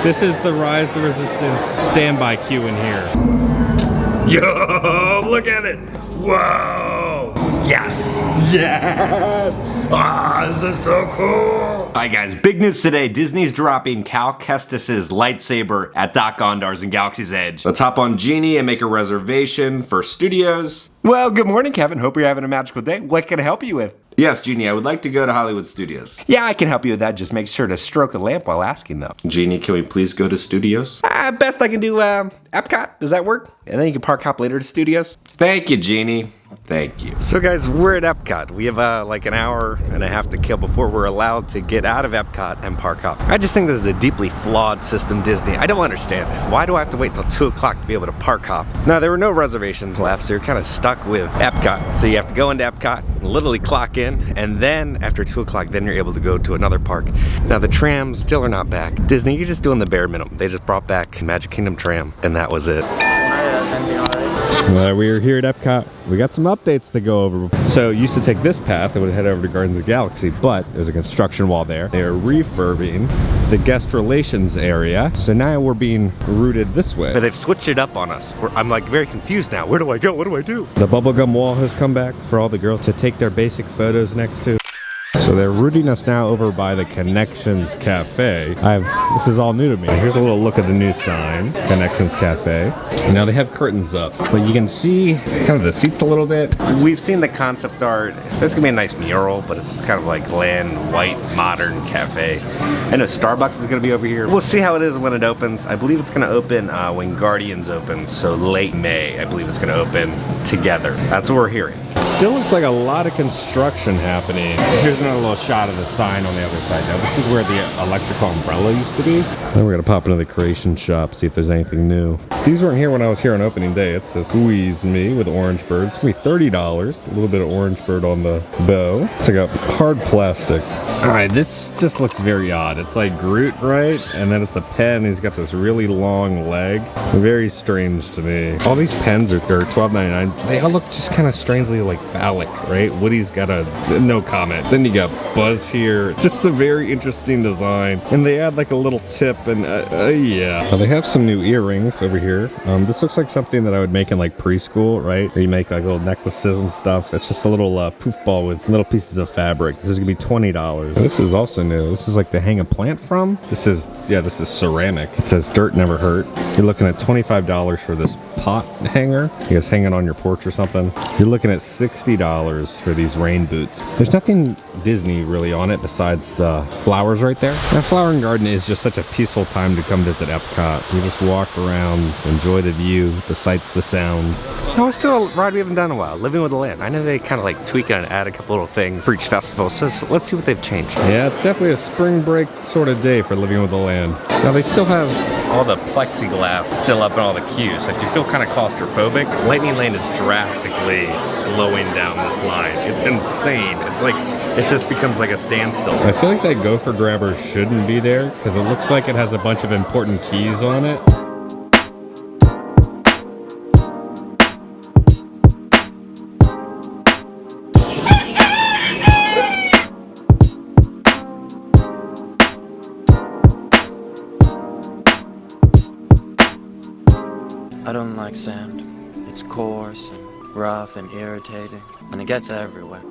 This is the Rise the Resistance standby queue in here. Yo, look at it. Whoa. Yes. Yes. Ah, this is so cool. Alright guys, big news today. Disney's dropping Cal Kestis' lightsaber at Dok Ondar's in Galaxy's Edge. Let's hop on Genie and make a reservation for Studios. Well, good morning, Kevin. Hope you're having a magical day. What can I help you with? Yes, Genie, I would like to go to Hollywood Studios. Yeah, I can help you with that. Just make sure to stroke a lamp while asking, though. Genie, can we please go to Studios? Best I can do, Epcot. Does that work? And then you can park hop later to Studios. Thank you, Genie. Thank you. So guys, we're at Epcot. We have like an hour and a half to kill before we're allowed to get out of Epcot and park hop. I just think this is a deeply flawed system, Disney. I don't understand it. Why do I have to wait till 2 o'clock to be able to park hop? Now, there were no reservations left, so you're kind of stuck with Epcot. So you have to go into Epcot, literally clock in, and then after 2 o'clock, then you're able to go to another park. Now, the trams still are not back. Disney, you're just doing the bare minimum. They just brought back Magic Kingdom tram, and that was it. We are here at Epcot. We got some updates to go over. So used to take this path and would head over to Gardens of the Galaxy, but there's a construction wall there. They are refurbing the guest relations area. So now we're being routed this way. But they've switched it up on us. I'm like very confused now. Where do I go? What do I do? The bubblegum wall has come back for all the girls to take their basic photos next to. So they're routing us now over by the Connections Cafe. This is all new to me. Here's a little look at the new sign, Connections Cafe. Now they have curtains up, but you can see kind of the seats a little bit. We've seen the concept art. There's gonna be a nice mural, but it's just kind of like bland, white, modern cafe. I know Starbucks is gonna be over here. We'll see how it is when it opens. I believe it's gonna open when Guardians opens, so late May. I believe it's gonna open together. That's what we're hearing. Still looks like a lot of construction happening. Here's another little shot of the sign on the other side. Now this is where the electrical umbrella used to be. Then we're gonna pop into the creation shop, see if there's anything new. These weren't here when I was here on opening day. It says Squeeze Me with orange bird. It's gonna be $30. A little bit of orange bird on the bow. It's like a hard plastic. All right, this just looks very odd. It's like Groot, right? And then it's a pen. He's got this really long leg. Very strange to me. All these pens are $12.99. They all look just kind of strangely like phallic, right? Woody's got no comment. Then you got Buzz here. Just a very interesting design. And they add like a little tip and yeah. Now they have some new earrings over here. This looks like something that I would make in like preschool, right? Where you make like little necklaces and stuff. It's just a little poof ball with little pieces of fabric. This is gonna be $20. This is also new. This is like to hang a plant from. This is ceramic. It says dirt never hurt. You're looking at $25 for this pot hanger. You guys hang it on your porch or something. You're looking at $60 for these rain boots. There's nothing Disney really on it besides the flowers right there. That flower and garden is just such a peaceful time to come visit Epcot. You just walk around, enjoy the view, the sights, the sound. No, it's still a ride we haven't done in a while. Living with the Land. I know they kind of like tweak it and add a couple little things for each festival. So let's see what they've changed. Yeah, it's definitely a spring break sort of day for Living with the Land. Now they still have all the plexiglass still up in all the queues. So if you feel kind of claustrophobic, Lightning Lane is drastically slowing down this line. It's insane. It's like, it just becomes like a standstill. I feel like that gopher grabber shouldn't be there because it looks like it has a bunch of important keys on it. I don't like sand. It's coarse and rough and irritating, and it gets everywhere.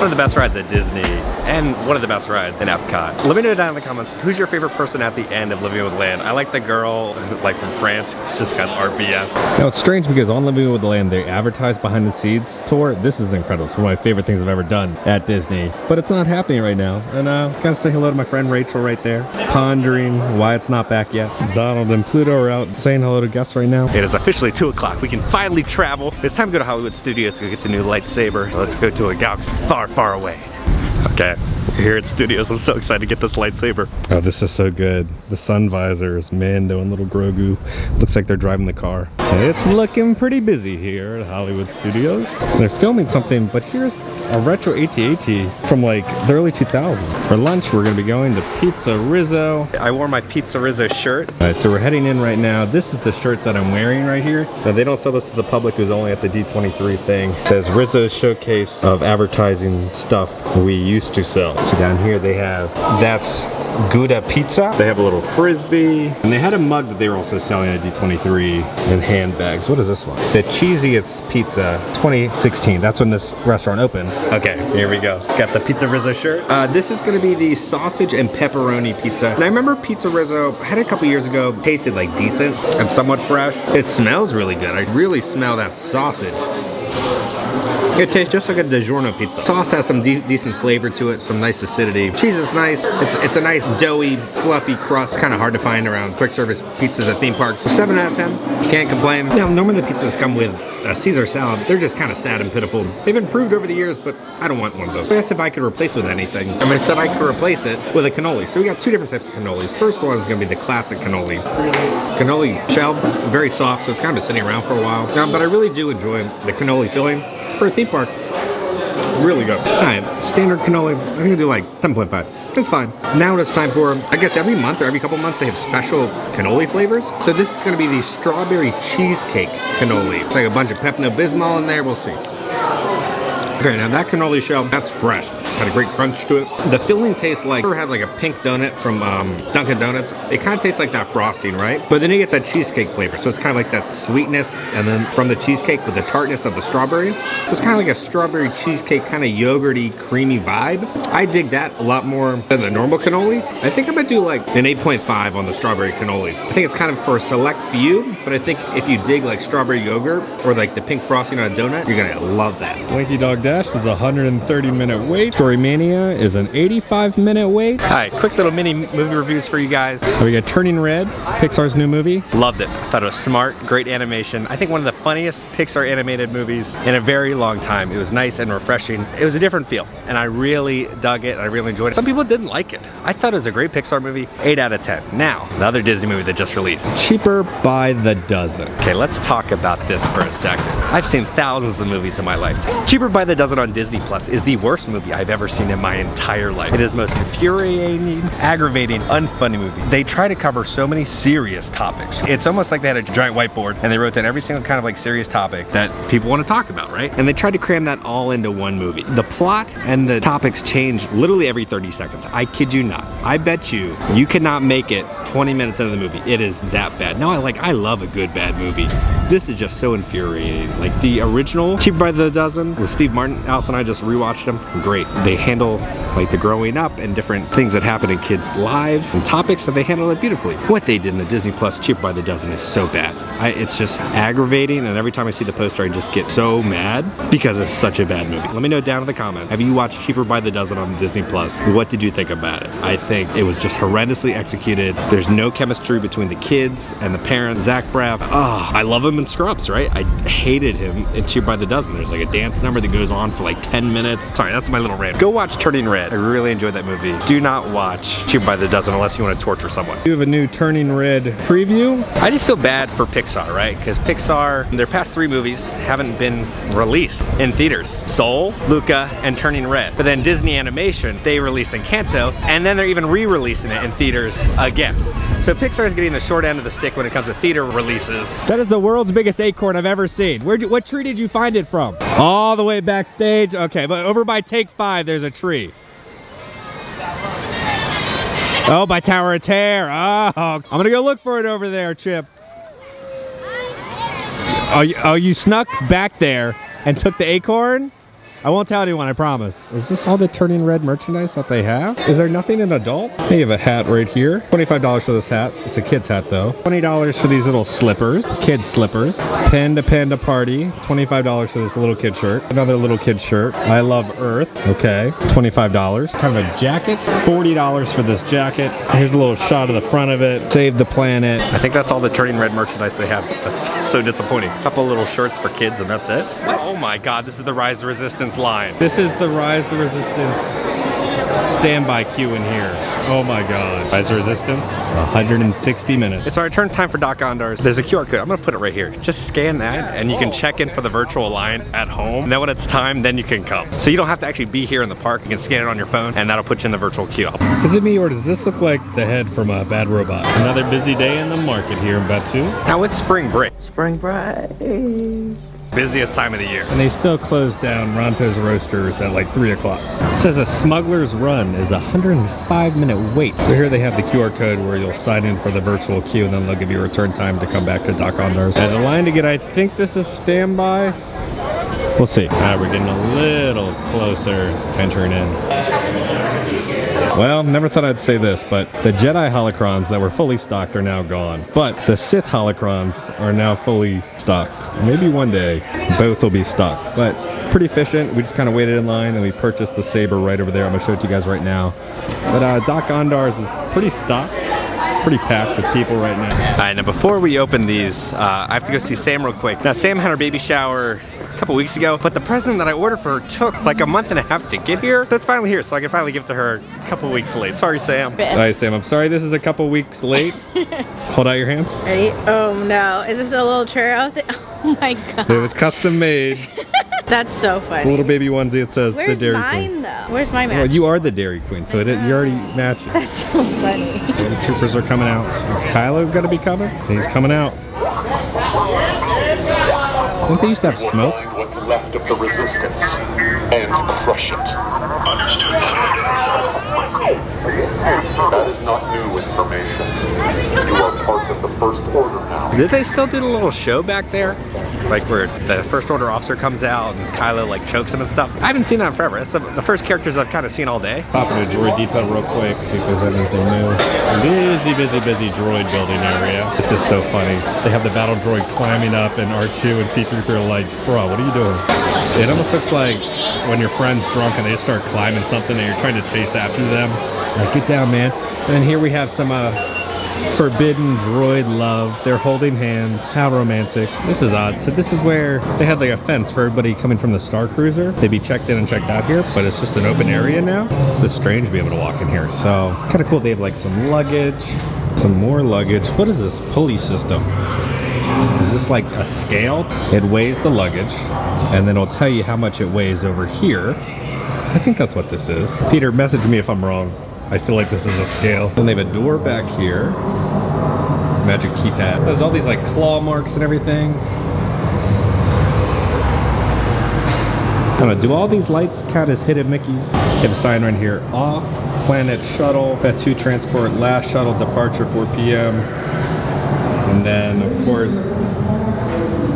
One of the best rides at Disney, and one of the best rides in Epcot. Let me know down in the comments, who's your favorite person at the end of Living with Land? I like the girl, like from France, who's just got RBF. Now it's strange because on Living with the Land, they advertise behind the scenes tour. This is incredible. It's one of my favorite things I've ever done at Disney. But it's not happening right now. And gotta say hello to my friend Rachel right there, pondering why it's not back yet. Donald and Pluto are out saying hello to guests right now. It is officially 2 o'clock. We can finally travel. It's time to go to Hollywood Studios to go get the new lightsaber. Let's go to a galaxy far, far away. Okay, here at Studios, I'm so excited to get this lightsaber. Oh, this is so good. The sun visors, Mando and little Grogu. Looks like they're driving the car. It's looking pretty busy here at Hollywood Studios. They're filming something, but here's a retro AT-AT from like the early 2000s. For lunch, we're gonna be going to Pizza Rizzo. I wore my Pizza Rizzo shirt. All right, so we're heading in right now. This is the shirt that I'm wearing right here. Now, they don't sell this to the public, it was only at the D23 thing. It says Rizzo's showcase of advertising stuff we used to sell. So down here they have, that's Gouda pizza. They have a little frisbee, and they had a mug that they were also selling at D23 and handbags. What is this one? The Cheesiest Pizza 2016. That's when this restaurant opened. Okay, here we go. Got the Pizza Rizzo shirt. This is gonna be the sausage and pepperoni pizza. And I remember Pizza Rizzo, I had it a couple years ago, tasted like decent and somewhat fresh. It smells really good. I really smell that sausage. It tastes just like a DiGiorno pizza. Sauce has some decent flavor to it, some nice acidity. Cheese is nice. It's a nice doughy, fluffy crust. Kind of hard to find around quick service pizzas at theme parks. 7 out of 10. Can't complain. You know, normally the pizzas come with a Caesar salad. They're just kind of sad and pitiful. They've improved over the years, but I don't want one of those. I asked if I could replace with anything. And I said I could replace it with a cannoli. So we got 2 different types of cannolis. First one is going to be the classic cannoli. Cannoli shell, very soft, so it's kind of been sitting around for a while. But I really do enjoy the cannoli filling. For a theme park, really good. All right, standard cannoli, I'm gonna do like 10.5. That's fine. Now it's time for, I guess every month or every couple months they have special cannoli flavors. So this is gonna be the strawberry cheesecake cannoli. It's like a bunch of Pepto-Bismol in there, we'll see. Okay, now that cannoli shell, that's fresh. Got a great crunch to it. The filling tastes like, ever had like a pink donut from Dunkin' Donuts? It kind of tastes like that frosting, right? But then you get that cheesecake flavor. So it's kind of like that sweetness, and then from the cheesecake with the tartness of the strawberry. It's kind of like a strawberry cheesecake, kind of yogurty, creamy vibe. I dig that a lot more than the normal cannoli. I think I'm gonna do like an 8.5 on the strawberry cannoli. I think it's kind of for a select few, but I think if you dig like strawberry yogurt or like the pink frosting on a donut, you're gonna love that. Winky Dog Dash is a 130-minute wait. Story Mania is an 85-minute wait. All right, quick little mini movie reviews for you guys. We got Turning Red, Pixar's new movie. Loved it. I thought it was smart, great animation. I think one of the funniest Pixar animated movies in a very long time. It was nice and refreshing. It was a different feel, and I really dug it. I really enjoyed it. Some people didn't like it. I thought it was a great Pixar movie, 8 out of 10. Now, the other Disney movie that just released. Cheaper by the dozen. Okay, let's talk about this for a second. I've seen thousands of movies in my lifetime. Cheaper by the Dozen on Disney Plus is the worst movie I've ever seen in my entire life. It is the most infuriating, aggravating, unfunny movie. They try to cover so many serious topics. It's almost like they had a giant whiteboard and they wrote down every single kind of like serious topic that people want to talk about, right? And they tried to cram that all into one movie. The plot and the topics change literally every 30 seconds. I kid you not. I bet you cannot make it 20 minutes into the movie. It is that bad. Now I love a good bad movie. This is just so infuriating. Like the original Cheaper by the Dozen with Steve Martin, Alice and I just rewatched them. Great. They handle like the growing up and different things that happen in kids' lives and topics, that they handle it beautifully. What they did in the Disney Plus Cheaper by the Dozen is so bad. It's just aggravating, and every time I see the poster I just get so mad because it's such a bad movie. Let me know down in the comments. Have you watched Cheaper by the Dozen on Disney Plus? What did you think about it? I think it was just horrendously executed. There's no chemistry between the kids and the parents. Zach Braff, I love him in Scrubs, right? I hated him in Cheaper by the Dozen. There's like a dance number that goes on for like 10 minutes. Sorry, that's my little rant. Go watch Turning Red. I really enjoyed that movie. Do not watch Cheaper by the Dozen unless you want to torture someone. You have a new Turning Red preview. I just feel bad for Pixar, right? Because Pixar, their past 3 movies haven't been released in theaters. Soul, Luca, and Turning Red. But then Disney Animation, they released Encanto, and then they're even re-releasing it in theaters again. So Pixar is getting the short end of the stick when it comes to theater releases. That is the world's biggest acorn I've ever seen. What tree did you find it from? All the way backstage? Okay, but over by Take 5, there's a tree. Oh, by Tower of Terror. Oh, I'm gonna go look for it over there, Chip. Oh, you snuck back there and took the acorn? I won't tell anyone, I promise. Is this all the turning red merchandise that they have? Is there nothing in adult? They have a hat right here. $25 for this hat. It's a kid's hat though. $20 for these little slippers, kid slippers. Panda Panda Party, $25 for this little kid shirt. Another little kid shirt. I Love Earth, okay, $25. Kind of a jacket, $40 for this jacket. Here's a little shot of the front of it. Save the planet. I think that's all the turning red merchandise they have. That's so disappointing. A couple little shirts for kids and that's it. What? Oh my god, this is the Rise the Resistance line. This is the Rise the Resistance standby queue in here. Oh my god. Rise the Resistance, 160 minutes. It's our return time for Dok Ondar's. There's a QR code. I'm gonna put it right here. Just scan that and you can check in for the virtual line at home. And then when it's time, then you can come. So you don't have to actually be here in the park. You can scan it on your phone and that'll put you in the virtual queue. Is it me or does this look like the head from a Bad Robot? Another busy day in the market here in Batu. Now it's spring break. Spring break. Busiest time of the year. And they still close down Ronto's Roasters at like 3 o'clock. It says a smuggler's run is a 105-minute wait. So here they have the QR code where you'll sign in for the virtual queue and then they'll give you a return time to come back to Dok Ondar's. And the line to get, I think this is standby. We'll see. We're getting a little closer to entering in. Well, never thought I'd say this, but the Jedi holocrons that were fully stocked are now gone. But the Sith holocrons are now fully stocked. Maybe one day both will be stocked. But pretty efficient. We just kind of waited in line and we purchased the saber right over there. I'm going to show it to you guys right now. But Dok Ondar's is pretty stocked. Pretty packed with people right now. Alright, now before we open these, I have to go see Sam real quick. Now Sam had her baby shower a couple weeks ago, but the present that I ordered for her took like a month and a half to get here. So it's finally here, so I can finally give it to her a couple weeks late. Sorry, Sam. Alright, Sam, I'm sorry this is a couple weeks late. Hold out your hands. Ready? Oh no, is this a little churro thing? Oh my god. It was custom made. That's so funny. It's a little baby onesie, it says Where's the Dairy mine Queen. though? Where's my match? Well, you are the Dairy Queen, so you already match it. That's so funny. The troopers are coming out. Is Kylo gonna be coming? He's coming out. I think they used to have smoke. Find what's left of the resistance and crush it. Understood. That is not new information. You are part of the First Order now. Did they still do the little show back there? Like where the First Order officer comes out and Kylo like chokes him and stuff? I haven't seen that in forever. That's the first characters I've kind of seen all day. Pop into a droid depot real quick, see if there's anything new. Busy droid building area. This is so funny. They have the battle droid climbing up and R2 and C-3PO are like, bro, what are you doing? It almost looks like when your friend's drunk and they start climbing something and you're trying to chase after them. Like, get down, man. And then here we have some forbidden droid love. They're holding hands. How romantic. This is odd. So this is where they had like a fence for everybody coming from the Starcruiser. They'd be checked in and checked out here, but it's just an open area now. It's just strange to be able to walk in here. So kind of cool. They have like some luggage, some more luggage. What is this pulley system? Is this like a scale? It weighs the luggage and then it'll tell you how much it weighs over here. I think that's what this is. Peter, message me if I'm wrong. I feel like this is a scale. Then they have a door back here. Magic keypad. There's all these like claw marks and everything. I don't know, do all these lights count as hidden Mickeys? They have a sign right here. Off planet shuttle. Batu transport last shuttle departure 4 p.m. And then of course,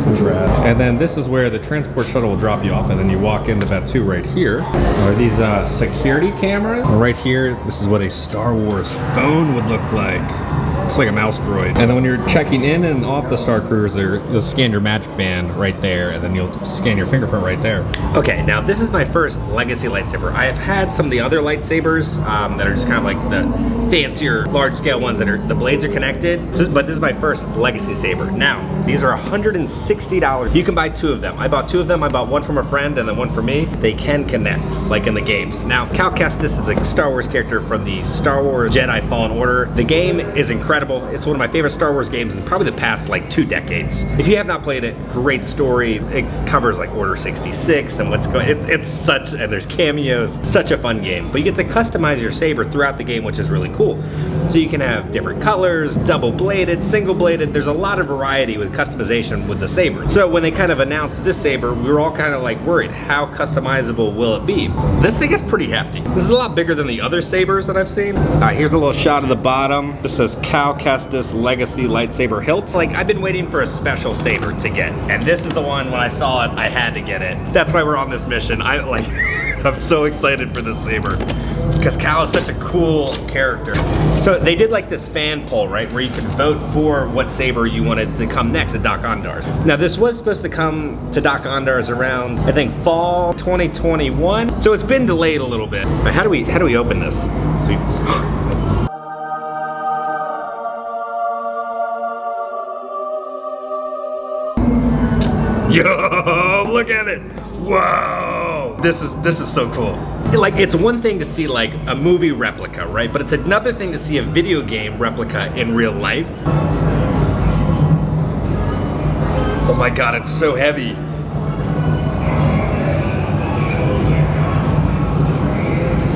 some trash. And then this is where the transport shuttle will drop you off and then you walk into Batu right here. Are these security cameras? Right here, this is what a Star Wars phone would look like. It's like a mouse droid. And then when you're checking in and off the Starcruiser, you'll scan your magic band right there and then you'll scan your fingerprint right there. Okay, now this is my first legacy lightsaber. I have had some of the other lightsabers that are just kind of like the fancier, large-scale ones that are the blades are connected. But this is my first legacy saber. Now, these are $160. You can buy 2 of them. I bought 2 of them. I bought one from a friend and then one for me. They can connect, like in the games. Now, Cal Kestis is a Star Wars character from the Star Wars Jedi Fallen Order. The game is incredible. It's one of my favorite Star Wars games in probably the past like 2 decades. If you have not played it, great story. It covers like Order 66 and what's going. It's such, and there's cameos. Such a fun game. But you get to customize your saber throughout the game, which is really cool. So you can have different colors, double-bladed, single-bladed. There's a lot of variety with customization with the saber. So when they kind of announced this saber, we were all kind of like worried, how customizable will it be? This thing is pretty hefty. This is a lot bigger than the other sabers that I've seen. Here's a little shot of the bottom. This says Cal Cal Kestis Legacy Lightsaber hilt. Like, I've been waiting for a special saber to get, and this is the one. When I saw it, I had to get it. That's why we're on this mission. I'm so excited for this saber because Cal is such a cool character. So they did like this fan poll, right, where you could vote for what saber you wanted to come next at Dok Ondar's. Now this was supposed to come to Dok Ondar's around, I think, fall 2021. So it's been delayed a little bit. Now, how do we open this? So yo, look at it. Whoa. This is so cool. Like, it's one thing to see like a movie replica, right? But it's another thing to see a video game replica in real life. Oh my God, it's so heavy.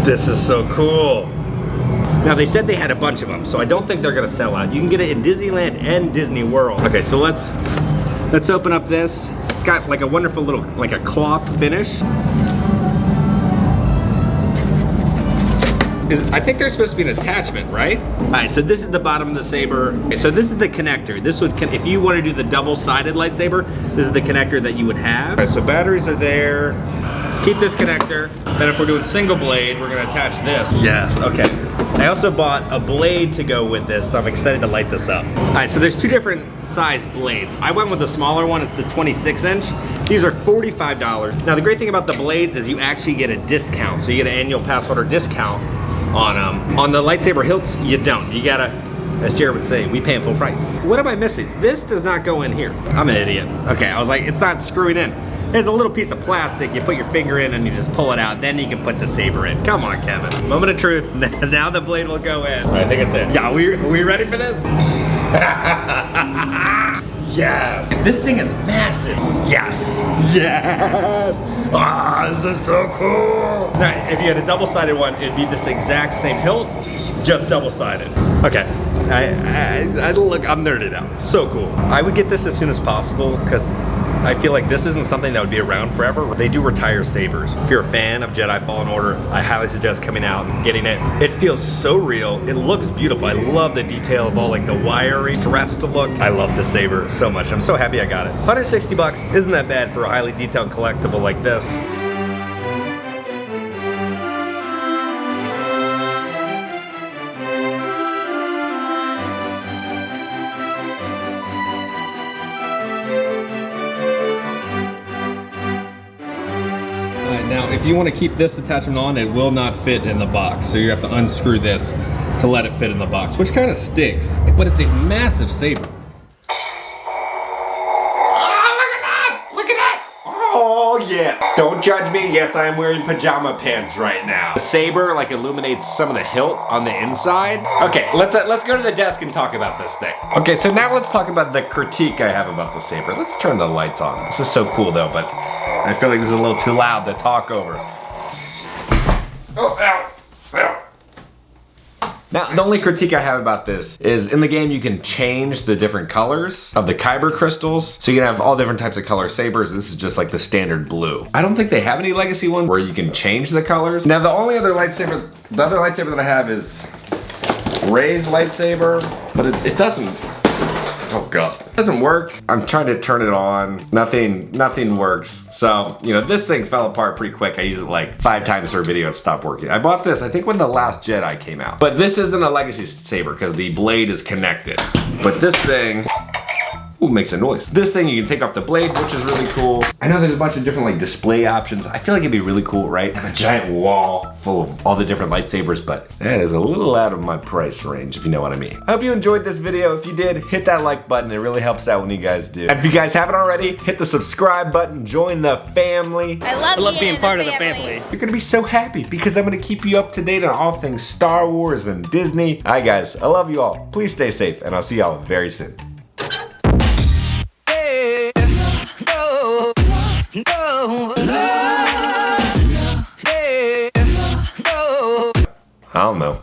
This is so cool. Now they said they had a bunch of them, so I don't think they're gonna sell out. You can get it in Disneyland and Disney World. Okay, so let's open up this. It's got like a wonderful little, like a cloth finish. I think there's supposed to be an attachment, right? All right, so this is the bottom of the saber. Okay, so this is the connector. This would, if you want to do the double-sided lightsaber, this is the connector that you would have. All right, so batteries are there. Keep this connector. Then if we're doing single blade, we're gonna attach this. Yes, okay. I also bought a blade to go with this, so I'm excited to light this up. All right, so there's two different size blades. I went with the smaller one, it's the 26-inch. These are $45. Now the great thing about the blades is you actually get a discount. So you get an annual pass holder discount on them. On the lightsaber hilts, you don't. You gotta, as Jared would say, we paying full price. What am I missing? This does not go in here. I'm an idiot. Okay, I was like, it's not screwing in. There's a little piece of plastic, you put your finger in and you just pull it out, then you can put the saber in. Come on, Kevin. Moment of truth, now the blade will go in. All right, I think it's it. Yeah, are we ready for this? Yes. This thing is massive. Yes. Yes. Ah, this is so cool. Now, if you had a double-sided one, it'd be this exact same hilt, just double-sided. Okay. Look, I'm nerded out. It's so cool. I would get this as soon as possible because I feel like this isn't something that would be around forever. They do retire sabers. If you're a fan of Jedi Fallen Order, I highly suggest coming out and getting it. It feels so real. It looks beautiful. I love the detail of all like the wiry dressed look. I love the saber so much. I'm so happy I got it. 160 bucks isn't that bad for a highly detailed collectible like this. Now, if you want to keep this attachment on, it will not fit in the box. So you have to unscrew this to let it fit in the box, which kind of stinks, but it's a massive saber. Oh, look at that! Look at that! Oh, yeah. Don't judge me. Yes, I am wearing pajama pants right now. The saber like illuminates some of the hilt on the inside. Okay, let's go to the desk and talk about this thing. Okay, so now let's talk about the critique I have about the saber. Let's turn the lights on. This is so cool though, but I feel like this is a little too loud to talk over. Oh, ow, ow. Now, the only critique I have about this is in the game you can change the different colors of the kyber crystals. So you can have all different types of color sabers. This is just like the standard blue. I don't think they have any legacy ones where you can change the colors. Now, the only other lightsaber, that I have is Rey's lightsaber, but it doesn't. Oh God, it doesn't work. I'm trying to turn it on. Nothing works. So, you know, this thing fell apart pretty quick. I used it like 5 times for a video, it stopped working. I bought this, I think when The Last Jedi came out. But this isn't a legacy saber because the blade is connected. But this thing, ooh, makes a noise. This thing, you can take off the blade, which is really cool. I know there's a bunch of different like display options. I feel like it'd be really cool, right? Have a giant wall full of all the different lightsabers, but that is a little out of my price range, if you know what I mean. I hope you enjoyed this video. If you did, hit that like button. It really helps out when you guys do. And if you guys haven't already, hit the subscribe button, join the family. I love being part of the family. You're gonna be so happy because I'm gonna keep you up to date on all things Star Wars and Disney. All right, guys, I love you all. Please stay safe, and I'll see y'all very soon. I don't know.